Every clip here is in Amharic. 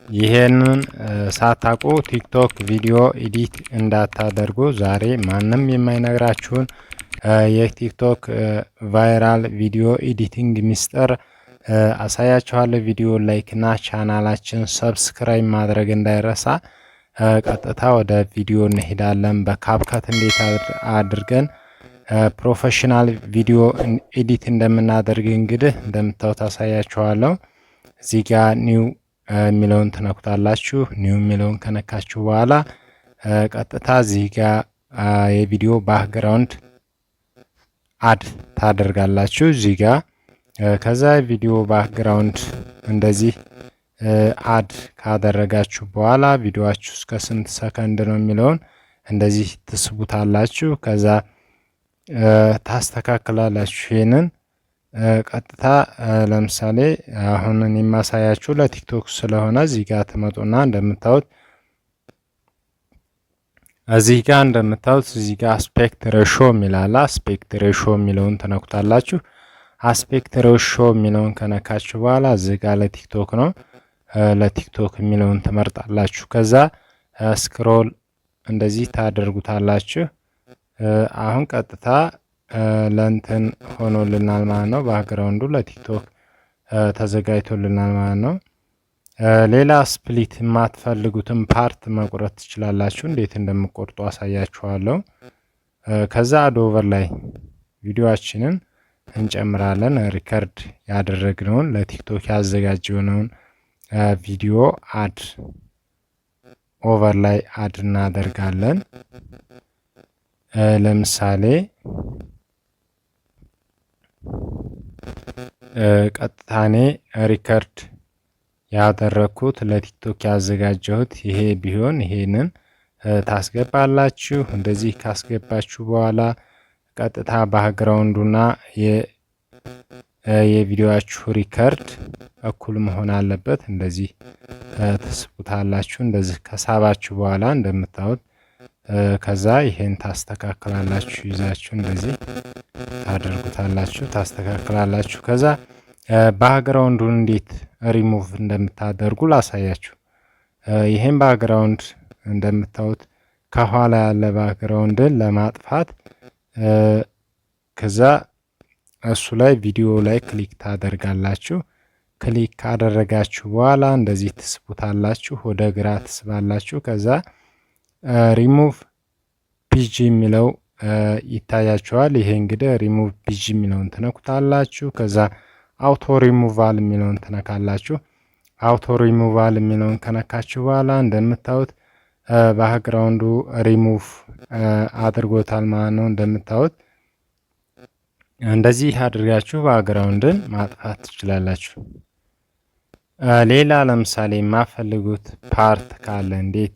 ይሄንን ሳታውቁ ቲክቶክ ቪዲዮ ኤዲት እንዳታደርጉ ዛሬ ማንም የማይነግራችሁን የቲክቶክ ቫይራል ቪዲዮ ኤዲቲንግ ሚስጥር አሳያችኋለሁ። ቪዲዮ ላይክ እና ቻናላችን ሰብስክራይብ ማድረግ እንዳይረሳ። ቀጥታ ወደ ቪዲዮ እንሄዳለን። በካፕካት እንዴት አድርገን ፕሮፌሽናል ቪዲዮ ኤዲት እንደምናደርግ እንግዲህ እንደምታዩት አሳያችኋለሁ። እዚህ ጋር ኒው የሚለውን ትነኩታላችሁ። ኒው የሚለውን ከነካችሁ በኋላ ቀጥታ እዚህ ጋር የቪዲዮ ባክግራውንድ አድ ታደርጋላችሁ እዚህ ጋር። ከዛ ቪዲዮ ባክግራውንድ እንደዚህ አድ ካደረጋችሁ በኋላ ቪዲዮአችሁ እስከ ስንት ሰከንድ ነው የሚለውን እንደዚህ ትስቡታላችሁ። ከዛ ታስተካክላላችሁ ይሄንን ቀጥታ ለምሳሌ አሁን እኔ የማሳያችሁ ለቲክቶክ ስለሆነ እዚህ ጋር ትመጡና እንደምታዩት እዚህ ጋር አስፔክት ሬሾ የሚላል አስፔክት ሬሾ የሚለውን ትነኩታላችሁ። አስፔክት ሬሾ የሚለውን ከነካችሁ በኋላ እዚህ ጋር ለቲክቶክ ነው ለቲክቶክ የሚለውን ትመርጣላችሁ። ከዛ ስክሮል እንደዚህ ታደርጉታላችሁ። አሁን ቀጥታ ለእንትን ሆኖልናል ማለት ነው። ባክግራውንዱ ለቲክቶክ ተዘጋጅቶልናል ማለት ነው። ሌላ ስፕሊት የማትፈልጉትን ፓርት መቁረጥ ትችላላችሁ። እንዴት እንደምቆርጡ አሳያችኋለሁ። ከዛ አድ ኦቨር ላይ ቪዲዮአችንን እንጨምራለን። ሪከርድ ያደረግነውን ለቲክቶክ ያዘጋጀነውን ቪዲዮ አድ ኦቨር ላይ አድ እናደርጋለን። ለምሳሌ ቀጥታኔ ሪከርድ ያደረኩት ለቲክቶክ ያዘጋጀሁት ይሄ ቢሆን ይሄንን ታስገባላችሁ። እንደዚህ ካስገባችሁ በኋላ ቀጥታ ባክግራውንዱና የቪዲዮአችሁ ሪከርድ እኩል መሆን አለበት። እንደዚህ ትስቡታላችሁ። እንደዚህ ከሳባችሁ በኋላ እንደምታዩት ከዛ ይሄን ታስተካክላላችሁ። ይዛችሁ እንደዚህ ታደርጉታላችሁ፣ ታስተካክላላችሁ። ከዛ ባክግራውንዱን እንዴት ሪሙቭ እንደምታደርጉ ላሳያችሁ። ይሄን ባክግራውንድ እንደምታዩት ከኋላ ያለ ባክግራውንድን ለማጥፋት ከዛ እሱ ላይ ቪዲዮ ላይ ክሊክ ታደርጋላችሁ። ክሊክ ካደረጋችሁ በኋላ እንደዚህ ትስቡታላችሁ፣ ወደ ግራ ትስባላችሁ። ከዛ ሪሙቭ ፒጂ የሚለው ይታያችኋል። ይሄ እንግዲህ ሪሙቭ ፒጂ የሚለውን ትነኩታላችሁ። ከዛ አውቶ ሪሙቫል የሚለውን ትነካላችሁ። አውቶ ሪሙቫል የሚለውን ከነካችሁ በኋላ እንደምታዩት ባክግራውንዱ ሪሙቭ አድርጎታል ማለት ነው። እንደምታዩት እንደዚህ አድርጋችሁ ባክግራውንድን ማጥፋት ትችላላችሁ። ሌላ ለምሳሌ የማፈልጉት ፓርት ካለ እንዴት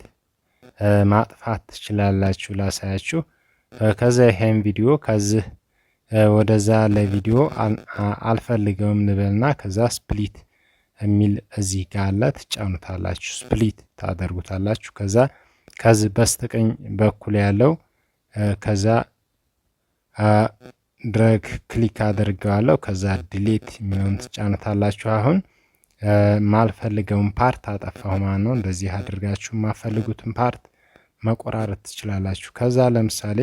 ማጥፋት ትችላላችሁ ላሳያችሁ። ከዛ ይሄን ቪዲዮ ከዚህ ወደዛ ለቪዲዮ አልፈልገውም ንበልና ከዛ ስፕሊት የሚል እዚህ ጋር አለ ትጫኑታላችሁ። ስፕሊት ታደርጉታላችሁ። ከዛ ከዚህ በስተቀኝ በኩል ያለው ከዛ ድረግ ክሊክ አድርገዋለሁ። ከዛ ዲሌት የሚለውን ትጫኑታላችሁ። አሁን ማልፈልገውን ፓርት አጠፋሁ ማለት ነው። እንደዚህ አድርጋችሁ የማፈልጉትን ፓርት መቆራረጥ ትችላላችሁ። ከዛ ለምሳሌ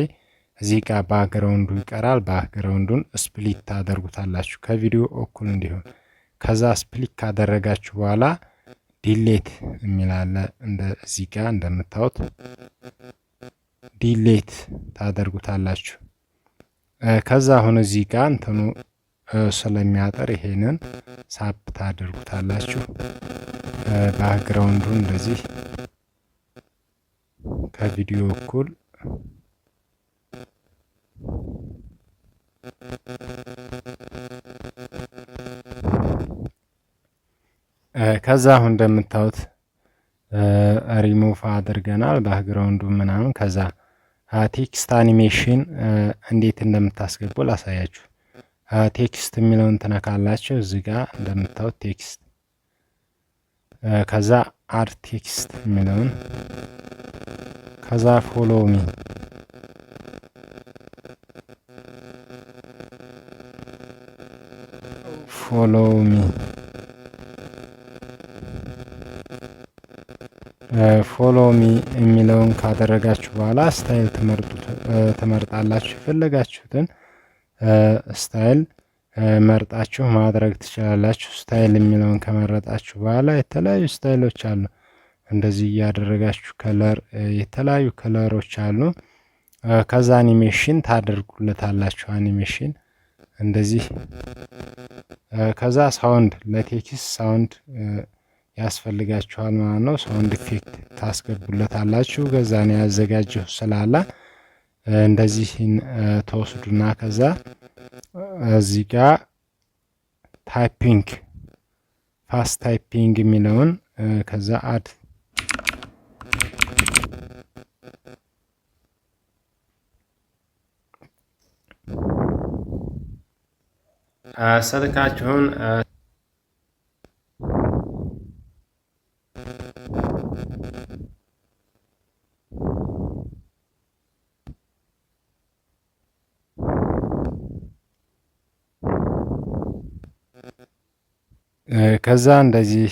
እዚህ ጋር ባክግራውንዱ ይቀራል። ባክግራውንዱን ስፕሊት ታደርጉታላችሁ ከቪዲዮ እኩል እንዲሆን። ከዛ ስፕሊት ካደረጋችሁ በኋላ ዲሌት የሚላለ እዚህ ጋር እንደምታዩት ዲሌት ታደርጉታላችሁ። ከዛ አሁን እዚህ ጋር እንትኑ ስለሚያጠር ይሄንን ሳብ ታደርጉታላችሁ። ባክግራውንዱን እንደዚህ ከቪዲዮ እኩል ከዛ አሁን እንደምታዩት ሪሙቭ አድርገናል ባክግራውንዱ ምናምን። ከዛ ቴክስት አኒሜሽን እንዴት እንደምታስገቡ ላሳያችሁ። ቴክስት የሚለውን ትነካላችሁ። እዚህ ጋር እንደምታዩት ቴክስት ከዛ አድ ቴክስት የሚለውን ከዛ ፎሎ ሚ ፎሎሚ የሚለውን ካደረጋችሁ በኋላ ስታይል ትመርጣላችሁ። የፈለጋችሁትን ስታይል መርጣችሁ ማድረግ ትችላላችሁ። ስታይል የሚለውን ከመረጣችሁ በኋላ የተለያዩ ስታይሎች አሉ። እንደዚህ እያደረጋችሁ ከለር የተለያዩ ከለሮች አሉ። ከዛ አኒሜሽን ታደርጉለታላችሁ። አኒሜሽን እንደዚህ ከዛ ሳውንድ ለቴክስት ሳውንድ ያስፈልጋችኋል ማለት ነው። ሳውንድ ኢፌክት ታስገቡለታላችሁ። ከዛ ነው ያዘጋጀሁ ስላለ እንደዚህ ተወስዱና ከዛ እዚህ ጋር ታይፒንግ ፋስት ታይፒንግ የሚለውን ከዛ አድ ስልካችሁን ከዛ እንደዚህ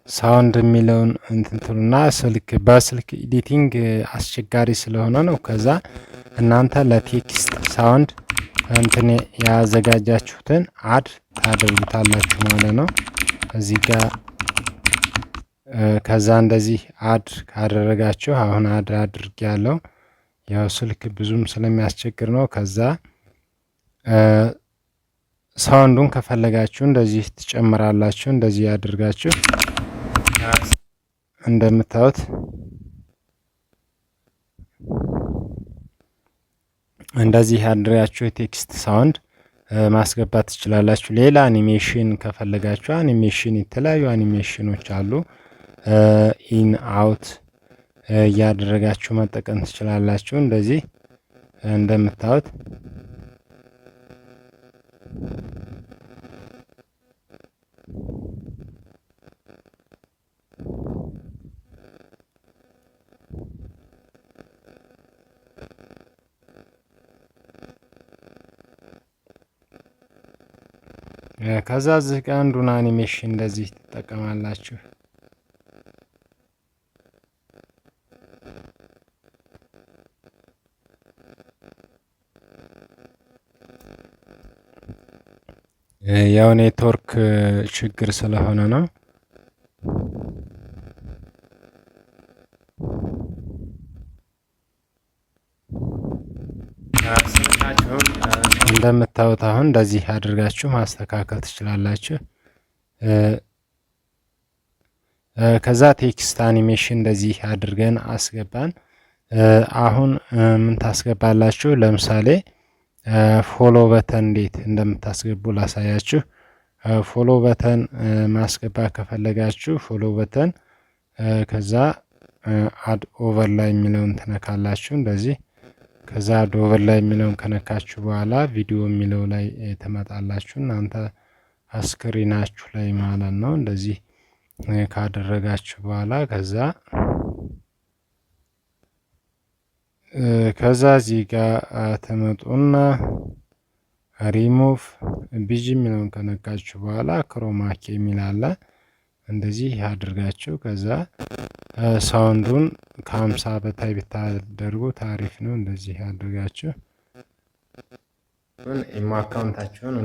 ሳውንድ የሚለውን እንትንትሉና በስልክ ኤዲቲንግ አስቸጋሪ ስለሆነ ነው። ከዛ እናንተ ለቴክስት ሳውንድ እንትን ያዘጋጃችሁትን አድ ታደርጉታላችሁ ማለት ነው እዚህ ጋር። ከዛ እንደዚህ አድ ካደረጋችሁ አሁን አድ አድርጌያለሁ። ያው ስልክ ብዙም ስለሚያስቸግር ነው። ከዛ ሳውንዱን ከፈለጋችሁ እንደዚህ ትጨምራላችሁ። እንደዚህ ያድርጋችሁ እንደምታዩት እንደዚህ አድርጋችሁ የቴክስት ሳውንድ ማስገባት ትችላላችሁ። ሌላ አኒሜሽን ከፈለጋችሁ አኒሜሽን የተለያዩ አኒሜሽኖች አሉ። ኢን አውት እያደረጋችሁ መጠቀም ትችላላችሁ። እንደዚህ እንደምታዩት ከዛ እዚህ ጋር አንዱን አኒሜሽን እንደዚህ ትጠቀማላችሁ። ያው ኔትወርክ ችግር ስለሆነ ነው። እንደምታዩት አሁን እንደዚህ አድርጋችሁ ማስተካከል ትችላላችሁ። ከዛ ቴክስት አኒሜሽን እንደዚህ አድርገን አስገባን። አሁን ምን ታስገባላችሁ? ለምሳሌ ፎሎ በተን እንዴት እንደምታስገቡ ላሳያችሁ። ፎሎ በተን ማስገባት ከፈለጋችሁ ፎሎ በተን ከዛ አድ ኦቨር ላይ የሚለውን ትነካላችሁ እንደዚህ። ከዛ አድ ኦቨር ላይ የሚለውን ከነካችሁ በኋላ ቪዲዮ የሚለው ላይ ትመጣላችሁ እናንተ አስክሪናችሁ ላይ ማለት ነው። እንደዚህ ካደረጋችሁ በኋላ ከዛ እዚህ ጋር ተመጡና ሪሙቭ ቢጂ የሚለውን ከነካችሁ በኋላ ክሮማኪ የሚል አለ። እንደዚህ አድርጋችሁ ከዛ ሳውንዱን ከ50 በታይ ብታደርጉ ታሪፍ ነው። እንደዚህ አድርጋችሁ ኢሞ አካውንታችሁን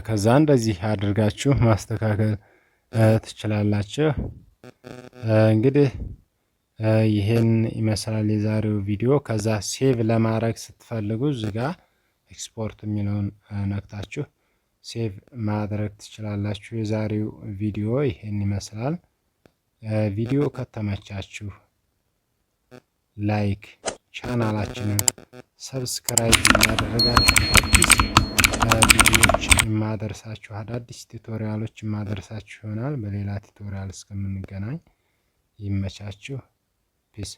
ከዛ እንደዚህ አድርጋችሁ ማስተካከል ትችላላችሁ። እንግዲህ ይሄን ይመስላል የዛሬው ቪዲዮ። ከዛ ሴቭ ለማድረግ ስትፈልጉ እዚህ ጋር ኤክስፖርት የሚለውን ነክታችሁ ሴቭ ማድረግ ትችላላችሁ። የዛሬው ቪዲዮ ይሄን ይመስላል። ቪዲዮ ከተመቻችሁ ላይክ፣ ቻናላችንን ሰብስክራይብ እያደረጋችሁ አዲስ ቪዲዮዎች የማደርሳችሁ አዳዲስ ቱቶሪያሎች የማደርሳችሁ ይሆናል። በሌላ ቱቶሪያል እስከምንገናኝ ይመቻችሁ። ፒስ